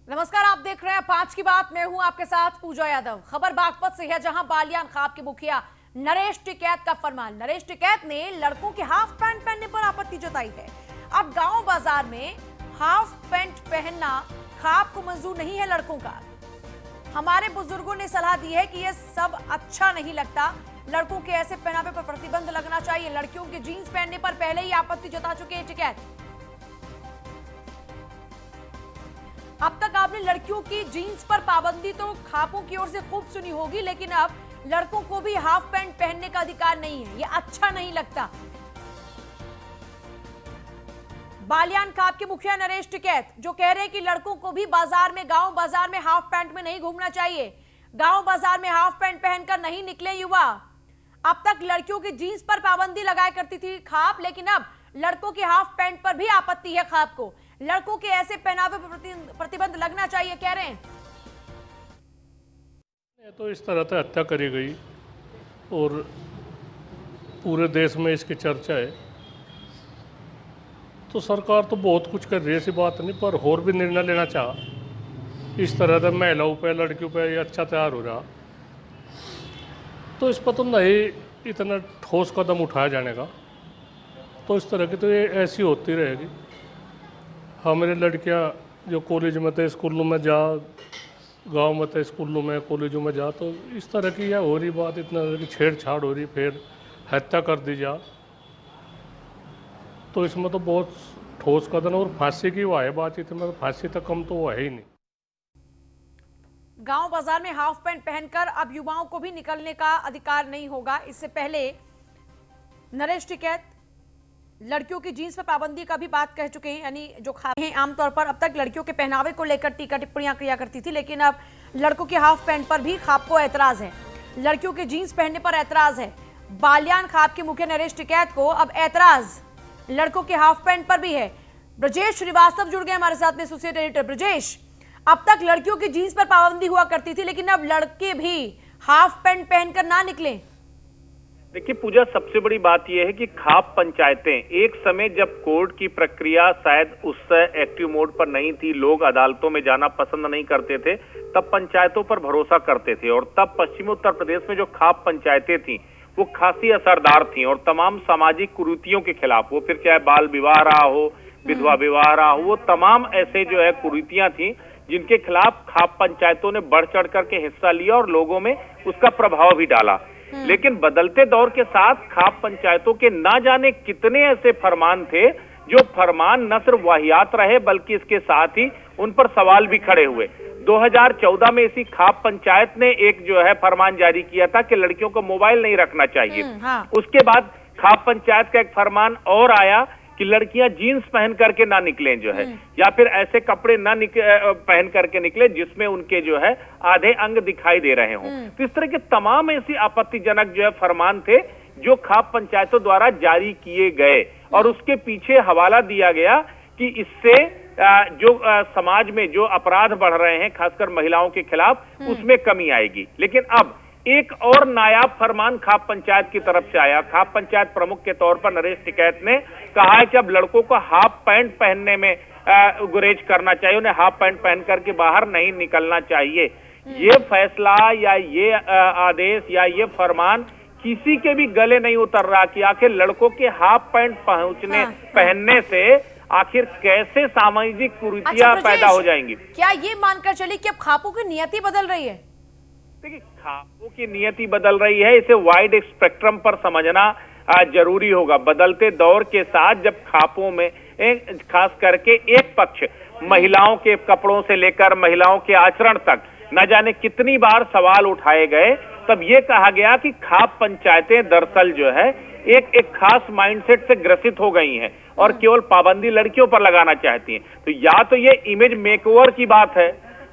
नमस्कार, आप देख रहे हैं 5 की बात। मैं हूं आपके साथ पूजा यादव। खबर बागपत से है, जहां बालियान खाप के मुखिया नरेश टिकैत का फरमान। नरेश टिकैत ने लड़कों के हाफ पैंट पहनने पर आपत्ति जताई है। अब गांव बाजार में हाफ पैंट पहनना खाप को मंजूर नहीं है लड़कों का। हमारे बुजुर्गों ने सलाह दी है कि यह सब अच्छा नहीं लगता, लड़कों के ऐसे पहनावे पर प्रतिबंध लगना चाहिए। लड़कियों के जीन्स पहनने पर पहले ही आपत्ति जता चुके हैं टिकैत। अब तक आपने लड़कियों की जीन्स पर पाबंदी तो खापों की ओर से खूब सुनी होगी, लेकिन अब लड़कों को भी हाफ पैंट पहनने का अधिकार नहीं है। यह अच्छा नहीं लगता। बालियान खाप के मुखिया नरेश टिकैत जो कह रहे हैं कि लड़कों को भी बाजार में, गांव बाजार में हाफ पैंट में नहीं घूमना चाहिए। गांव बाजार में हाफ पैंट पहनकर नहीं निकले युवा। अब तक लड़कियों की जीन्स पर पाबंदी लगाया करती थी खाप, लेकिन अब लड़कों के हाफ पैंट पर भी आपत्ति है खाप को। लड़कों के ऐसे पहनावे पर प्रतिबंध लगना चाहिए, कह रहे हैं। तो इस तरह से हत्या करी गई और पूरे देश में इसकी चर्चा है, तो सरकार तो बहुत कुछ कर रही है, ऐसी बात नहीं, पर और भी निर्णय लेना चाह। इस तरह से महिलाओं पे, लड़कियों पे ये अच्छा तैयार हो रहा, तो इस पर तो नहीं इतना ठोस कदम उठाया जाने का। तो इस तरह की तो ये ऐसी होती रहेगी। हमारी लड़कियां जो कॉलेज में थे, स्कूलों में जा, गांव में थे, स्कूलों में, कॉलेजों में जा, तो इस तरह की यह हो रही बात, इतना की छेड़छाड़ हो रही, फिर हत्या कर दी जा, तो इसमें तो बहुत ठोस कदम। और फांसी की वो है बातचीत में, फांसी तक कम तो वो है ही नहीं। गांव बाजार में हाफ पैंट पहनकर अब युवाओं को भी निकलने का अधिकार नहीं होगा। इससे पहले नरेश टिकैत लड़कियों की जीन्स पर पाबंदी का भी बात कह चुके हैं। यानी जो खाते हैं, आमतौर पर अब तक लड़कियों के पहनावे को लेकर टीका टिप्पणियां किया करती थी, लेकिन अब लड़कों के हाफ पैंट पर भी खाप को ऐतराज है। लड़कियों के जीन्स पहनने पर ऐतराज है। बालियान खाप के मुखिया नरेश टिकैत को अब ऐतराज लड़कों के हाफ पैंट पर भी है। ब्रजेश श्रीवास्तव जुड़ गए हमारे साथ में, एसोसिएट एडिटर। ब्रजेश, अब तक लड़कियों की जीन्स पर पाबंदी हुआ करती थी, लेकिन अब लड़के भी हाफ पैंट पहनकर ना निकले। देखिए पूजा, सबसे बड़ी बात यह है कि खाप पंचायतें एक समय जब कोर्ट की प्रक्रिया शायद उस एक्टिव मोड पर नहीं थी, लोग अदालतों में जाना पसंद नहीं करते थे, तब पंचायतों पर भरोसा करते थे। और तब पश्चिमी उत्तर प्रदेश में जो खाप पंचायतें थी वो खासी असरदार थी और तमाम सामाजिक कुरीतियों के खिलाफ, वो फिर चाहे बाल विवाह रहा हो, विधवा विवाह रहा हो, वो तमाम ऐसे जो है कुरीतियां थी जिनके खिलाफ खाप पंचायतों ने बढ़ चढ़ करके हिस्सा लिया और लोगों में उसका प्रभाव भी डाला। लेकिन बदलते दौर के साथ खाप पंचायतों के ना जाने कितने ऐसे फरमान थे, जो फरमान न सिर्फ वाहियात रहे बल्कि इसके साथ ही उन पर सवाल भी खड़े हुए। 2014 में इसी खाप पंचायत ने एक जो है फरमान जारी किया था कि लड़कियों को मोबाइल नहीं रखना चाहिए। उसके बाद खाप पंचायत का एक फरमान और आया कि लड़कियां जीन्स पहन करके ना निकलें जो है, या फिर ऐसे कपड़े ना पहन करके निकले जिसमें उनके जो है आधे अंग दिखाई दे रहे हों। तो इस तरह के तमाम ऐसी आपत्तिजनक जो है फरमान थे जो खाप पंचायतों द्वारा जारी किए गए, और उसके पीछे हवाला दिया गया कि इससे जो समाज में जो अपराध बढ़ रहे हैं खासकर महिलाओं के खिलाफ, उसमें कमी आएगी। लेकिन अब एक और नायाब फरमान खाप पंचायत की तरफ से आया। खाप पंचायत प्रमुख के तौर पर नरेश टिकैत ने कहा है कि अब लड़कों को हाफ पैंट पहनने में गुरेज करना चाहिए, उन्हें हाफ पैंट पहन करके बाहर नहीं निकलना चाहिए। ये फैसला या ये आदेश या ये फरमान किसी के भी गले नहीं उतर रहा कि आखिर लड़कों के हाफ पैंट पहनने से आखिर कैसे सामाजिक कुरीतियां पैदा हो जाएंगी। क्या ये मानकर चले कि अब खापों की नियति बदल रही है? देखिए, खापों की नियति बदल रही है, इसे वाइड स्पेक्ट्रम पर समझना जरूरी होगा। बदलते दौर के साथ जब खापों में खास करके एक पक्ष महिलाओं के कपड़ों से लेकर महिलाओं के आचरण तक न जाने कितनी बार सवाल उठाए गए, तब ये कहा गया कि खाप पंचायतें दरअसल जो है एक खास माइंडसेट से ग्रसित हो गई हैं और केवल पाबंदी लड़कियों पर लगाना चाहती हैं। तो या तो ये इमेज मेकओवर की बात है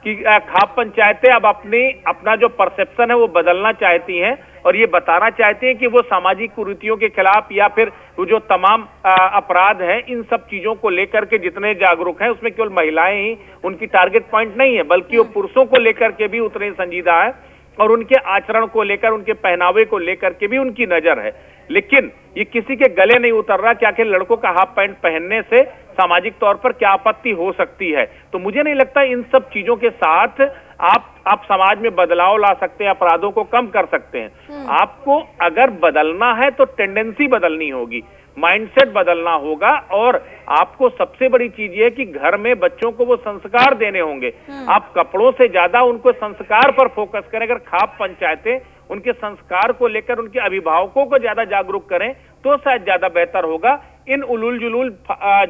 कि खाप पंचायतें अब अपना जो परसेप्शन है वो बदलना चाहती हैं और ये बताना चाहती हैं कि वो सामाजिक कुरीतियों के खिलाफ या फिर वो जो तमाम अपराध हैं, इन सब चीजों को लेकर के जितने जागरूक हैं, उसमें केवल महिलाएं ही उनकी टारगेट पॉइंट नहीं है, बल्कि वो पुरुषों को लेकर के भी उतने संजीदा है और उनके आचरण को लेकर, उनके पहनावे को लेकर के भी उनकी नजर है। लेकिन ये किसी के गले नहीं उतर रहा कि आखिर लड़कों का हाफ पैंट पहनने से सामाजिक तौर पर क्या आपत्ति हो सकती है। तो मुझे नहीं लगता इन सब चीजों के साथ आप समाज में बदलाव ला सकते हैं, अपराधों को कम कर सकते हैं। आपको अगर बदलना है तो टेंडेंसी बदलनी होगी, माइंडसेट बदलना होगा, और आपको सबसे बड़ी चीज ये है कि घर में बच्चों को वो संस्कार देने होंगे। आप कपड़ों से ज्यादा उनको संस्कार पर फोकस करें। अगर खाप पंचायतें उनके संस्कार को लेकर उनके अभिभावकों को ज्यादा जागरूक करें तो शायद ज्यादा बेहतर होगा इन उलूल जुलूल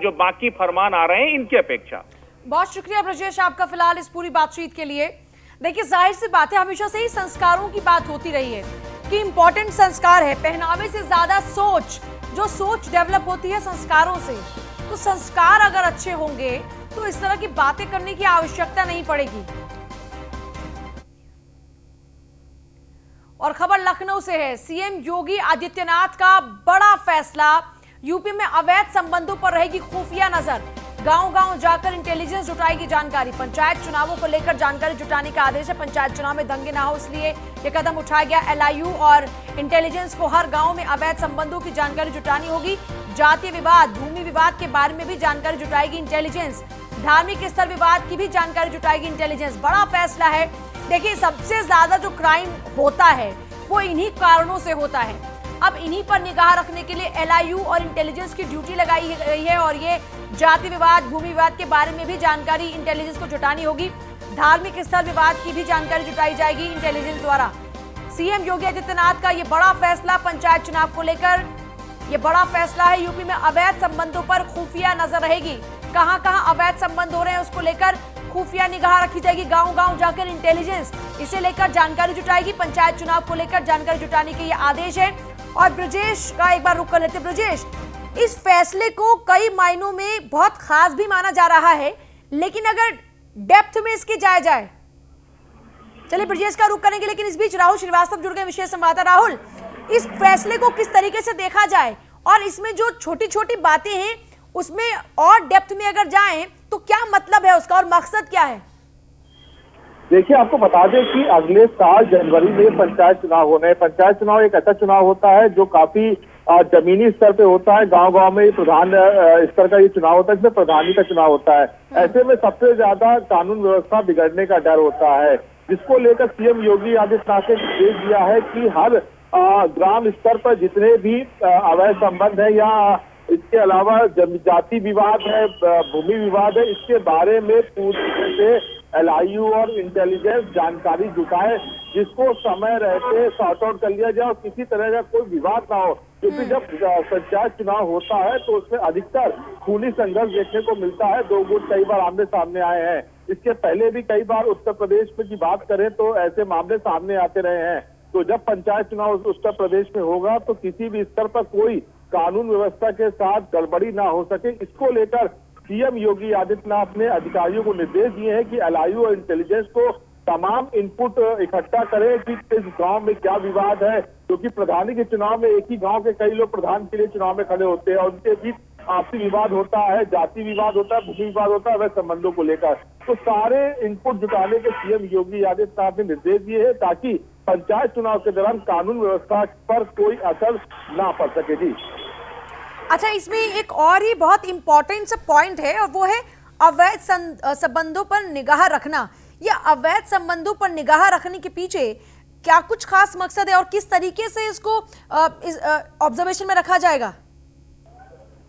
जो बाकी फरमान आ रहे हैं इनकी अपेक्षा। बहुत शुक्रिया ब्रजेश आपका फिलहाल इस पूरी बातचीत के लिए। देखिए, जाहिर सी बात है, हमेशा से ही संस्कारों की बात होती रही है कि इंपॉर्टेंट संस्कार है। पहनावे से ज्यादा सोच, जो सोच डेवलप होती है संस्कारों से। तो संस्कार अगर अच्छे होंगे तो इस तरह की बातें करने की आवश्यकता नहीं पड़ेगी। और खबर लखनऊ से है। सीएम योगी आदित्यनाथ का बड़ा फैसला। यूपी में अवैध संबंधों पर रहेगी खुफिया नजर। गांव-गांव जाकर इंटेलिजेंस जुटाएगी जानकारी। पंचायत चुनावों को लेकर जानकारी जुटाने का आदेश है। पंचायत चुनाव में दंगे ना हो इसलिए यह कदम उठाया गया। एलआईयू और इंटेलिजेंस को हर गांव में अवैध संबंधों की जानकारी जुटानी होगी। जातीय विवाद, भूमि विवाद के बारे में भी जानकारी जुटाएगी इंटेलिजेंस। धार्मिक स्थल विवाद की भी जानकारी जुटाएगी इंटेलिजेंस। बड़ा फैसला है। देखिए, सबसे ज्यादा जो क्राइम होता है वो इन्हीं कारणों से होता है। अब इन्हीं पर निगाह रखने के लिए एलआईयू और इंटेलिजेंस की ड्यूटी लगाई गई है, और ये जाति विवाद, भूमि विवाद के बारे में भी जानकारी इंटेलिजेंस को जुटानी होगी। धार्मिक स्थल विवाद की भी जानकारी जुटाई जाएगी इंटेलिजेंस द्वारा। सीएम योगी आदित्यनाथ का ये बड़ा फैसला पंचायत चुनाव को लेकर, ये बड़ा फैसला है। यूपी में अवैध संबंधों पर खुफिया नजर रहेगी। कहां-कहां अवैध संबंध हो रहे हैं उसको लेकर खुफिया निगाह रखी जाएगी। गांव-गांव जाकर इंटेलिजेंस इसे लेकर जानकारी जुटाएगी। पंचायत चुनाव को लेकर जानकारी जुटाने के ये आदेश है। और ब्रजेश का एक बार रुक कर लेते। ब्रजेश, इस फैसले को कई मायनों में बहुत खास भी माना जा रहा है, लेकिन अगर डेप्थ में इसकी जाए, चलिए ब्रजेश का रुक करेंगे, लेकिन इस बीच राहुल श्रीवास्तव जुड़ गए, विशेष संवाददाता। राहुल, इस फैसले को किस तरीके से देखा जाए और इसमें जो छोटी छोटी बातें हैं उसमें और डेप्थ में अगर जाएं तो क्या मतलब है उसका और मकसद क्या है? देखिए, आपको बता दें कि अगले साल जनवरी में पंचायत चुनाव होने हैं। पंचायत चुनाव एक ऐसा चुनाव होता है जो काफी जमीनी स्तर पे होता है। गांव-गांव में प्रधान स्तर का ये चुनाव होता है, इसमें प्रधानी का चुनाव होता है। ऐसे में सबसे ज्यादा कानून व्यवस्था बिगड़ने का डर होता है, जिसको लेकर सीएम योगी आदित्यनाथ ने निर्देश दिया है कि हर ग्राम स्तर पर जितने भी अवैध संबंध है या इसके अलावा जाति विवाद है, भूमि विवाद है, इसके बारे में पूरी तरह से एलआईयू और इंटेलिजेंस जानकारी जुटाए, जिसको समय रहते सॉर्ट आउट कर लिया जाए और किसी तरह का कोई विवाद ना हो। क्योंकि जब पंचायत चुनाव होता है तो उसमें अधिकतर खूनी संघर्ष देखने को मिलता है। दो गुट कई बार आमने सामने आए हैं। इसके पहले भी कई बार उत्तर प्रदेश में की बात करें तो ऐसे मामले सामने आते रहे हैं। तो जब पंचायत चुनाव उत्तर प्रदेश में होगा तो किसी भी स्तर पर कोई कानून व्यवस्था के साथ गड़बड़ी ना हो सके, इसको लेकर सीएम योगी आदित्यनाथ ने अधिकारियों को निर्देश दिए हैं कि एलआईयू और इंटेलिजेंस को तमाम इनपुट इकट्ठा करें कि इस गांव में क्या विवाद है, क्योंकि प्रधानी के चुनाव में एक ही गांव के कई लोग प्रधान के लिए चुनाव में खड़े होते हैं और उनके बीच आपसी विवाद होता है, जाति विवाद होता है, भूमि विवाद होता है, वह संबंधों को लेकर। तो सारे इनपुट जुटाने के सीएम योगी आदित्यनाथ ने निर्देश दिए हैं ताकि पंचायत चुनाव के दौरान कानून व्यवस्था पर कोई असर ना पड़ सके। जी अच्छा, इसमें एक और ही बहुत इंपॉर्टेंट सा पॉइंट है और वो है अवैध संबंधों पर निगाह रखना। या अवैध संबंधों पर निगाह रखने के पीछे क्या कुछ खास मकसद है और किस तरीके से इसको ऑब्जर्वेशन में रखा जाएगा?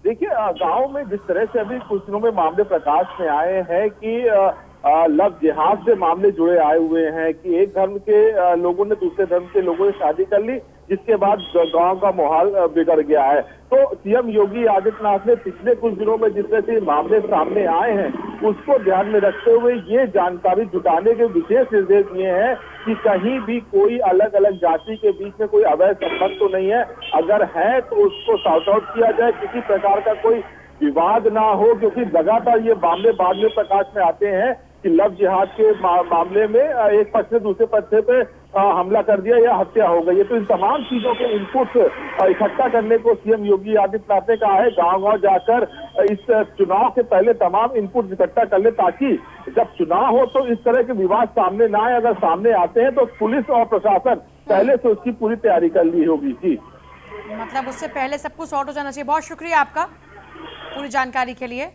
देखिए, गांव में जिस तरह से अभी कुछ दिनों में मामले प्रकाश में आए हैं कि लव जिहाद से मामले जुड़े आए हुए हैं कि एक धर्म के लोगों ने दूसरे धर्म के लोगों से शादी कर ली, जिसके बाद गांव का माहौल बिगड़ गया है। तो सीएम योगी आदित्यनाथ ने पिछले कुछ दिनों में जिस तरह से मामले सामने आए हैं उसको ध्यान में रखते हुए ये जानकारी जुटाने के विशेष निर्देश दिए हैं कि कहीं भी कोई अलग अलग जाति के बीच में कोई अवैध संबंध तो नहीं है, अगर है तो उसको सॉर्ट आउट किया जाए, किसी प्रकार का कोई विवाद ना हो। क्योंकि लगातार ये मामले बाद में प्रकाश में आते हैं कि लव जिहाद के मामले में एक पक्ष ने दूसरे पक्ष पे हमला कर दिया या हत्या हो गई है। तो इन तमाम चीजों के इनपुट इकट्ठा करने को सीएम योगी आदित्यनाथ ने कहा है गांव-गांव जाकर इस चुनाव के पहले तमाम इनपुट इकट्ठा कर ले, ताकि जब चुनाव हो तो इस तरह के विवाद सामने ना आए। अगर सामने आते हैं तो पुलिस और प्रशासन पहले से उसकी पूरी तैयारी कर ली होगी। जी मतलब उससे पहले सब कुछ सॉर्ट हो जाना चाहिए। बहुत शुक्रिया आपका पूरी जानकारी के लिए।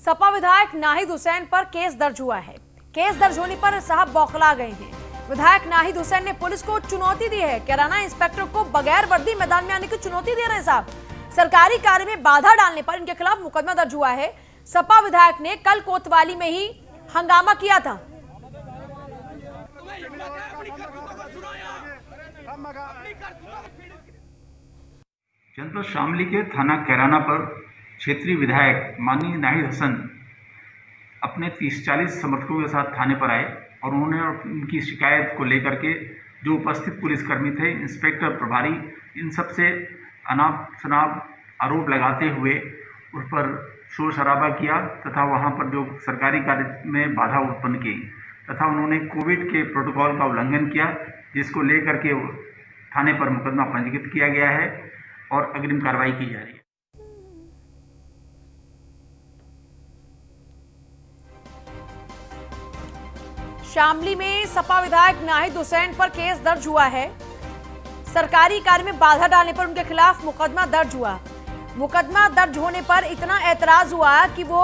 सपा विधायक नाहिद हुसैन पर केस दर्ज हुआ है। केस दर्ज होने पर साहब बौखला गए हैं। विधायक नाहिद हुसैन ने पुलिस को चुनौती दी है। किराना इंस्पेक्टर को बगैर वर्दी मैदान में आने की चुनौती दे रहे हैं साहब। सरकारी कार्य में बाधा डालने पर इनके खिलाफ मुकदमा दर्ज हुआ है। सपा विधायक ने कल कोतवाली में ही हंगामा किया था। जनपद शामली के थाना कैराना पर क्षेत्रीय विधायक माननीय नाहिद हसन अपने 30-40 समर्थकों के साथ थाने पर आए और उन्होंने उनकी शिकायत को लेकर के जो उपस्थित पुलिसकर्मी थे, इंस्पेक्टर, प्रभारी, इन सब से अनाप शनाप आरोप लगाते हुए उस पर शोर शराबा किया तथा वहां पर जो सरकारी कार्य में बाधा उत्पन्न की तथा उन्होंने कोविड के प्रोटोकॉल का उल्लंघन किया, जिसको लेकर के थाने पर मुकदमा पंजीकृत किया गया है और अग्रिम कार्रवाई की जा रही है। शामली में सपा विधायक नाहिद हुसैन पर केस दर्ज हुआ है। सरकारी कार्य में बाधा डालने पर उनके खिलाफ मुकदमा दर्ज हुआ। मुकदमा दर्ज होने पर इतना ऐतराज हुआ कि वो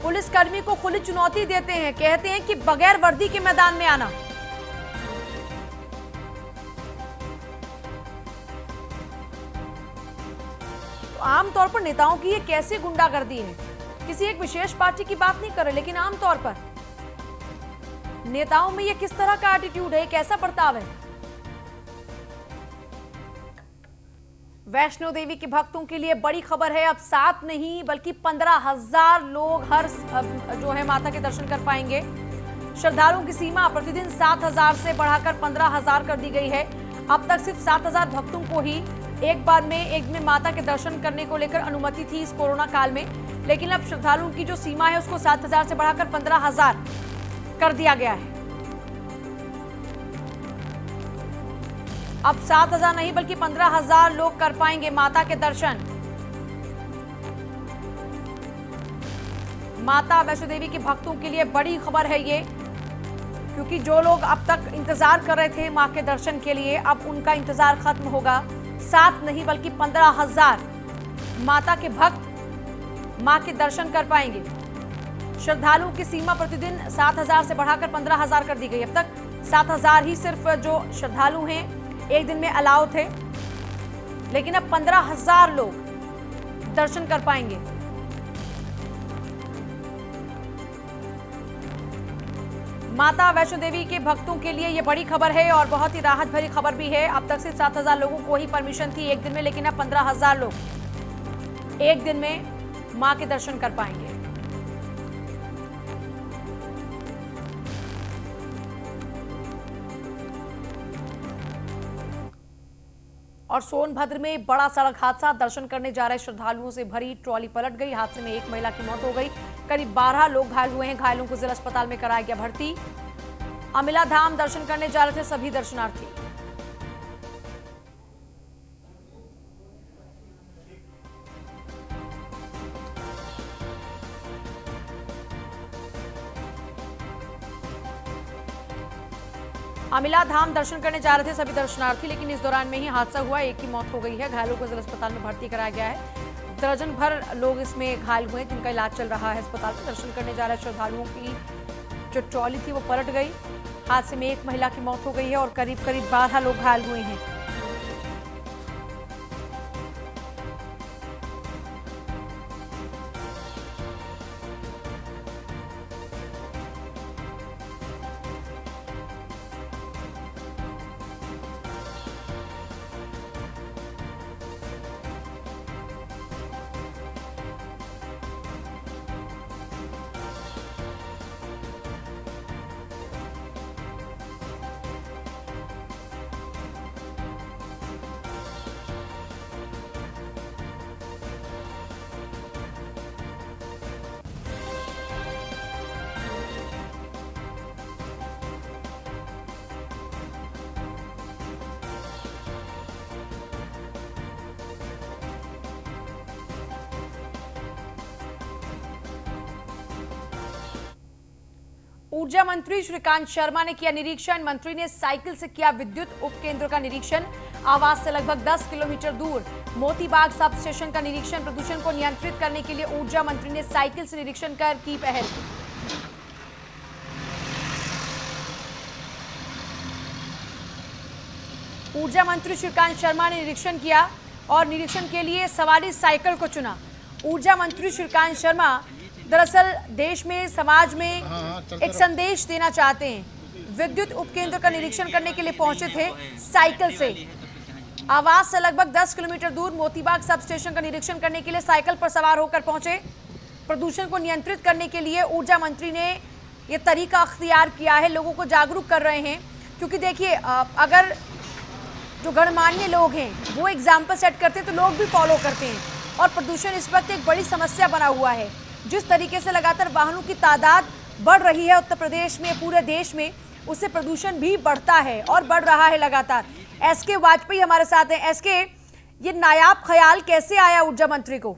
पुलिसकर्मी को खुली चुनौती देते हैं, कहते हैं कि बगैर वर्दी के मैदान में आना। तो आमतौर पर नेताओं की ये कैसी गुंडागर्दी है। किसी एक विशेष पार्टी की बात नहीं कर रहे, लेकिन आमतौर पर नेताओं में ये किस तरह का एटीट्यूड है, कैसा बर्ताव है। वैष्णो देवी के भक्तों के लिए बड़ी खबर है। अब 7 नहीं बल्कि 15,000 लोग हर जो है माता के दर्शन कर पाएंगे। श्रद्धालुओं की सीमा प्रतिदिन 7,000 से बढ़ाकर 15,000 कर दी गई है। अब तक सिर्फ 7,000 भक्तों को ही एक में माता के दर्शन करने को लेकर अनुमति थी इस कोरोना काल में, लेकिन अब श्रद्धालुओं की जो सीमा है उसको 7,000 से बढ़ाकर 15,000 कर दिया गया है। अब 7,000 नहीं बल्कि 15,000 लोग कर पाएंगे माता के दर्शन। माता वैष्णो देवी के भक्तों के लिए बड़ी खबर है ये, क्योंकि जो लोग अब तक इंतजार कर रहे थे मां के दर्शन के लिए, अब उनका इंतजार खत्म होगा। 7 नहीं बल्कि 15,000 माता के भक्त मां के दर्शन कर पाएंगे। श्रद्धालुओं की सीमा प्रतिदिन 7,000 से बढ़ाकर 15,000 कर दी गई। अब तक 7,000 ही सिर्फ जो श्रद्धालु हैं एक दिन में अलाउ थे, लेकिन अब 15,000 लोग दर्शन कर पाएंगे। माता वैष्णो देवी के भक्तों के लिए यह बड़ी खबर है और बहुत ही राहत भरी खबर भी है। अब तक सिर्फ 7,000 लोगों को ही परमिशन थी एक दिन में, लेकिन अब 15,000 लोग एक दिन में मां के दर्शन कर पाएंगे। और सोनभद्र में बड़ा सड़क हादसा। दर्शन करने जा रहे श्रद्धालुओं से भरी ट्रॉली पलट गई। हादसे में एक महिला की मौत हो गई। करीब 12 लोग घायल हुए हैं। घायलों को जिला अस्पताल में कराया गया भर्ती। अमिला धाम दर्शन करने जा रहे थे सभी दर्शनार्थी। अमिला धाम दर्शन करने जा रहे थे सभी दर्शनार्थी, लेकिन इस दौरान में ही हादसा हुआ। एक की मौत हो गई है। घायलों को जिला अस्पताल में भर्ती कराया गया है। दर्जन भर लोग इसमें घायल हुए, जिनका इलाज चल रहा है अस्पताल में। दर्शन करने जा रहे श्रद्धालुओं की जो ट्रॉली थी वो पलट गई। हादसे में एक महिला की मौत हो गई है और करीब 12 लोग घायल हुए हैं। ऊर्जा मंत्री श्रीकांत शर्मा ने किया निरीक्षण। मंत्री ने साइकिल से किया विद्युत उपकेंद्र का निरीक्षण। आवास से लगभग 10 किलोमीटर दूर मोतीबाग सब स्टेशन का निरीक्षण। प्रदूषण को नियंत्रित करने के लिए ऊर्जा मंत्री ने साइकिल से निरीक्षण कर की पहल। ऊर्जा मंत्री श्रीकांत शर्मा ने निरीक्षण किया और निरीक्षण के लिए सवारी साइकिल को चुना। ऊर्जा मंत्री श्रीकांत शर्मा दरअसल देश में, समाज में एक संदेश देना चाहते हैं। विद्युत उपकेंद्र का निरीक्षण करने के लिए पहुंचे थे साइकिल से। आवास से लगभग 10 किलोमीटर दूर मोतीबाग सब स्टेशन का निरीक्षण करने के लिए साइकिल पर सवार होकर पहुंचे। प्रदूषण को नियंत्रित करने के लिए ऊर्जा मंत्री ने यह तरीका अख्तियार किया है, लोगों को जागरूक कर रहे हैं। क्योंकि देखिए, अगर जो गणमान्य लोग हैं वो एग्जाम्पल सेट करते हैं तो लोग भी फॉलो करते हैं। और प्रदूषण इस वक्त एक बड़ी समस्या बना हुआ है। जिस तरीके से लगातार वाहनों की तादाद बढ़ रही है उत्तर प्रदेश में, पूरे देश में, उससे प्रदूषण भी बढ़ता है और बढ़ रहा है लगातार। एसके वाजपेयी हमारे साथ हैं। एसके, ये नायाब ख्याल कैसे आया ऊर्जा मंत्री को?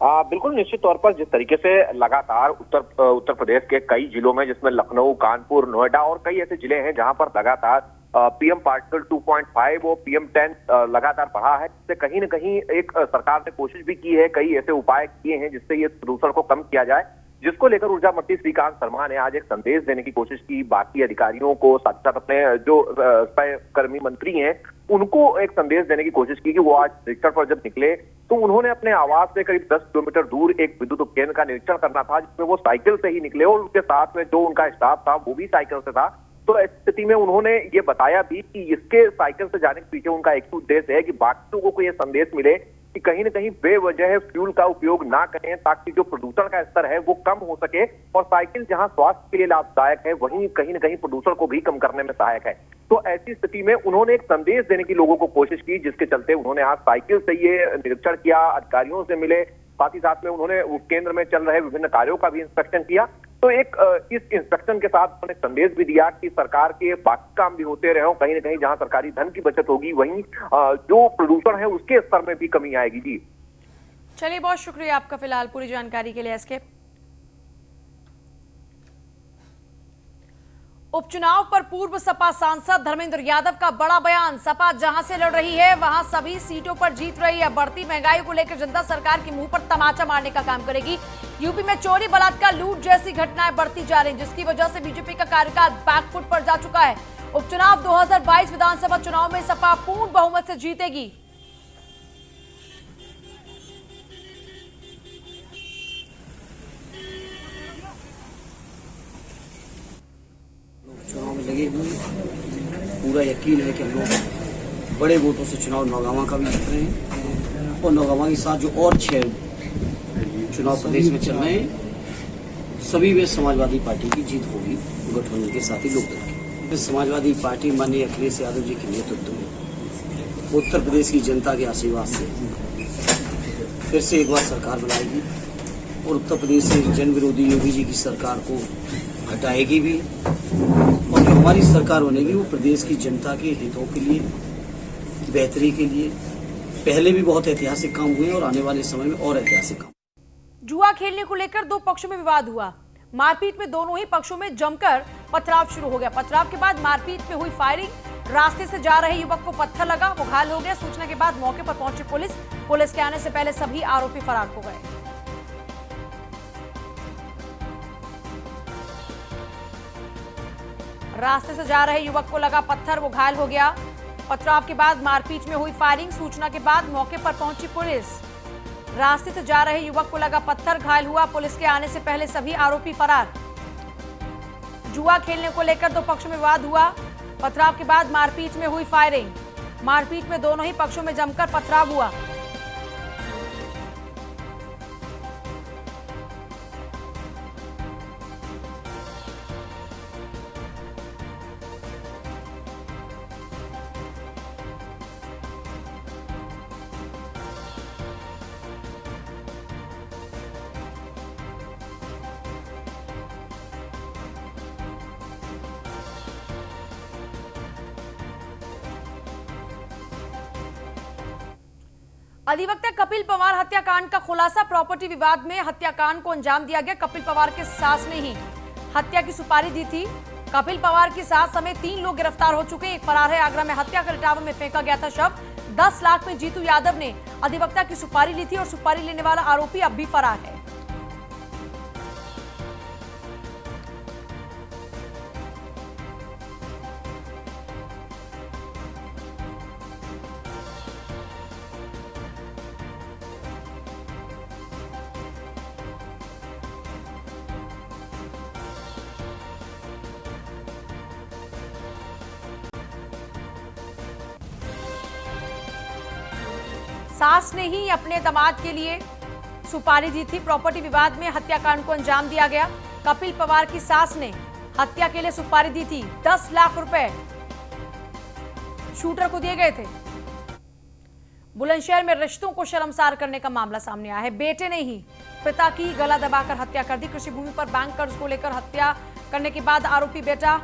बिल्कुल, निश्चित तौर पर जिस तरीके से लगातार उत्तर प्रदेश के कई जिलों में, जिसमें लखनऊ, कानपुर, नोएडा और कई ऐसे जिले हैं जहां पर लगातार पीएम पार्टिकल 2.5 और PM10 लगातार बढ़ा है, जिससे कहीं न कहीं एक सरकार ने कोशिश भी की है, कई ऐसे उपाय किए हैं जिससे ये प्रदूषण को कम किया जाए, जिसको लेकर ऊर्जा मंत्री श्रीकांत शर्मा ने आज एक संदेश देने की कोशिश की। बाकी अधिकारियों को, साथ साथ अपने जो कर्मी मंत्री हैं उनको एक संदेश देने की कोशिश की कि वो आज निरीक्षण पर जब निकले तो उन्होंने अपने आवास से करीब 10 किलोमीटर दूर एक विद्युत उपकेंद्र का निरीक्षण करना था, जिसमें वो साइकिल से ही निकले और उसके साथ में जो उनका स्टाफ था वो भी साइकिल से था। तो इस स्थिति में उन्होंने ये बताया भी कि इसके साइकिल से जाने के पीछे उनका एक ही उद्देश्य है कि बाकी लोगों को ये संदेश मिले कि कहीं न कहीं बेवजह फ्यूल का उपयोग ना करें, ताकि जो प्रदूषण का स्तर है वो कम हो सके। और साइकिल जहां स्वास्थ्य के लिए लाभदायक है, वहीं कहीं न कहीं प्रदूषण को भी कम करने में सहायक है। तो ऐसी स्थिति में उन्होंने एक संदेश देने की लोगों को कोशिश की, जिसके चलते उन्होंने आज साइकिल से ये निरीक्षण किया, अधिकारियों से मिले, साथ ही साथ में उन्होंने उपकेंद्र में चल रहे विभिन्न कार्यों का भी इंस्पेक्शन किया। तो एक इस इंस्पेक्शन के साथ उन्होंने संदेश भी दिया कि सरकार के बाकी काम भी होते रहे, कहीं न कहीं जहां सरकारी धन की बचत होगी वहीं जो प्रदूषण है उसके स्तर में भी कमी आएगी। जी चलिए, बहुत शुक्रिया आपका फिलहाल पूरी जानकारी के लिए। एसके, उपचुनाव पर पूर्व सपा सांसद धर्मेंद्र यादव का बड़ा बयान। सपा जहां से लड़ रही है वहां सभी सीटों पर जीत रही है। बढ़ती महंगाई को लेकर जनता सरकार के मुंह पर तमाचा मारने का काम करेगी। यूपी में चोरी, बलात्कार, लूट जैसी घटनाएं बढ़ती जा रही, जिसकी वजह से बीजेपी का कार्यकाल बैकफुट पर जा चुका है। उपचुनाव 2022 विधानसभा चुनाव में सपा पूर्ण बहुमत से जीतेगी। चुनाव में लगे हुए पूरा यकीन है कि हम लोग बड़े वोटों से चुनाव नौगावा का भी जीत रहे हैं और नौगावा के साथ जो और 6 चुनाव प्रदेश में चल रहे हैं सभी में समाजवादी पार्टी की जीत होगी, गठबंधन के साथ ही लोकदल की। समाजवादी पार्टी माननीय अखिलेश यादव जी के नेतृत्व में उत्तर प्रदेश की जनता के आशीर्वाद से फिर से एक बार सरकार बनाएगी और उत्तर प्रदेश से जन विरोधी योगी जी की सरकार को हटाएगी भी। और जो हमारी सरकार बनेगी वो प्रदेश की जनता के हितों के लिए, बेहतरी के लिए पहले भी बहुत ऐतिहासिक काम हुए और आने वाले समय में और ऐतिहासिक काम। जुआ खेलने को लेकर दो पक्षों में विवाद हुआ। मारपीट में दोनों ही पक्षों में जमकर पथराव शुरू हो गया। पथराव के बाद मारपीट में हुई फायरिंग। रास्ते से जा रहे युवक को पत्थर लगा, वो घायल हो गया। सूचना के बाद मौके पर पहुंची पुलिस के आने से पहले सभी आरोपी फरार हो गए। रास्ते से जा रहे युवक को लगा पत्थर, वो घायल हो गया। पथराव के बाद मारपीट में हुई फायरिंग। सूचना के बाद मौके पर पहुंची पुलिस। रास्ते से जा रहे युवक को लगा पत्थर, घायल हुआ। पुलिस के आने से पहले सभी आरोपी फरार। जुआ खेलने को लेकर दो पक्षों में विवाद हुआ। पथराव के बाद मारपीट में हुई फायरिंग। मारपीट में दोनों ही पक्षों में जमकर पथराव हुआ। अधिवक्ता कपिल पवार हत्याकांड का खुलासा। प्रॉपर्टी विवाद में हत्याकांड को अंजाम दिया गया। कपिल पवार के सास ने ही हत्या की सुपारी दी थी। कपिल पवार की सास समेत 3 लोग गिरफ्तार हो चुके हैं। एक फरार है। आगरा में हत्या कर इटावा में फेंका गया था शव। 10 लाख में जीतू यादव ने अधिवक्ता की सुपारी ली थी और सुपारी लेने वाला आरोपी अब भी फरार है। सास ने ही अपने दामाद के लिए सुपारी दी थी। प्रॉपर्टी विवाद में हत्याकांड को अंजाम दिया गया। कपिल पवार की सास ने हत्या के लिए सुपारी दी थी। 10 लाख रुपए शूटर को दिए गए थे। बुलंदशहर में रिश्तों को शर्मसार करने का मामला सामने आया है। बेटे ने ही पिता की गला दबाकर हत्या कर दी। कृषि भूमि पर बैंक कर्ज को लेकर हत्या करने के बाद आरोपी बेटा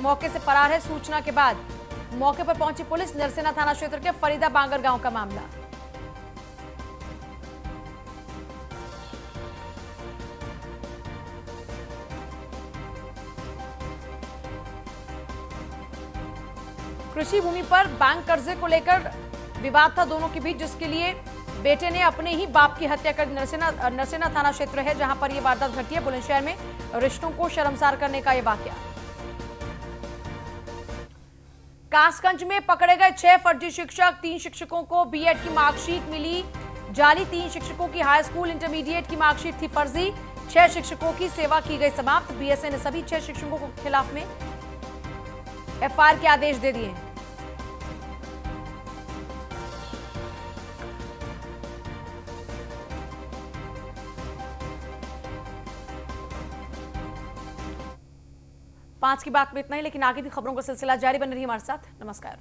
मौके से फरार है। सूचना के बाद मौके पर पहुंची पुलिस। नरसेना थाना क्षेत्र के फरीदा बांगर गांव का मामला। कृषि भूमि पर बैंक कर्जे को लेकर विवाद था दोनों के बीच, जिसके लिए बेटे ने अपने ही बाप की हत्या कर। नरसेना थाना क्षेत्र है जहां पर यह वारदात घटी है। बुलंदशहर में रिश्तों को शर्मसार करने का यह वाकया। कासगंज में पकड़े गए 6 फर्जी शिक्षक। 3 शिक्षकों को बीएड की मार्कशीट मिली जाली। 3 शिक्षकों की हाई स्कूल इंटरमीडिएट की मार्कशीट थी फर्जी। 6 शिक्षकों की सेवा की गई समाप्त। बीएसए ने सभी 6 शिक्षकों के खिलाफ में एफआईआर के आदेश दे दिए। पांच की बात में इतना ही, लेकिन आगे भी खबरों का सिलसिला जारी बने रही हमारे साथ। नमस्कार।